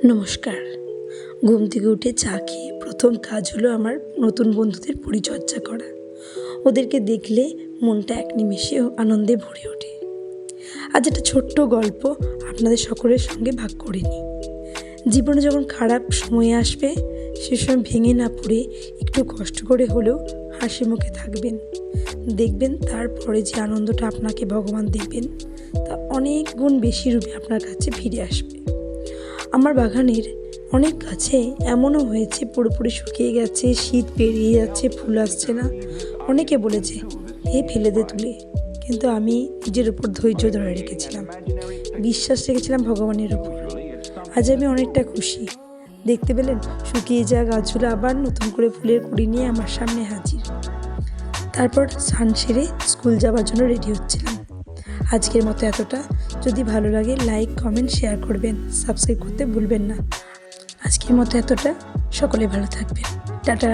নমস্কার। ঘুম থেকে উঠে চা খেয়ে প্রথম কাজ হলো আমার নতুন বন্ধুদের পরিচর্যা করা। ওদেরকে দেখলে মনটা এক নিমেষে আনন্দে ভরে ওঠে। আজ একটা ছোট্ট গল্প আপনাদের সকলের সঙ্গে ভাগ করে নিই। জীবনে যখন খারাপ সময় আসবে সে সময় ভেঙে না পড়ে একটু কষ্ট করে হলেও হাসি মুখে থাকবেন। দেখবেন তারপরে যে আনন্দটা আপনাকে ভগবান দেবেন তা অনেক গুণ বেশি রূপে আপনার কাছে ফিরে আসবে। আমার বাগানের অনেক গাছে এমনও হয়েছে পুরোপুরি শুকিয়ে গেছে, শীত পেরিয়ে যাচ্ছে, ফুল আসছে না। অনেকে বলেছে ফেলে দে তুলে, কিন্তু আমি নিজের উপর ধৈর্য ধরে রেখেছিলাম, বিশ্বাস রেখেছিলাম ভগবানের উপর। আজ আমি অনেকটা খুশি। দেখতে পেলেন শুকিয়ে যাওয়া গাছগুলো আবার নতুন করে ফুলের কুড়ি নিয়ে আমার সামনে হাজির। তারপর স্নান সেরে স্কুল যাওয়ার জন্য রেডি হচ্ছিলাম। আজকের মতো এতটা। যদি ভালো লাগে লাইক, কমেন্ট, শেয়ার করবেন, সাবস্ক্রাইব করতে ভুলবেন না। আজকের মতো এতটা। সকলে ভালো থাকবেন। টাটা।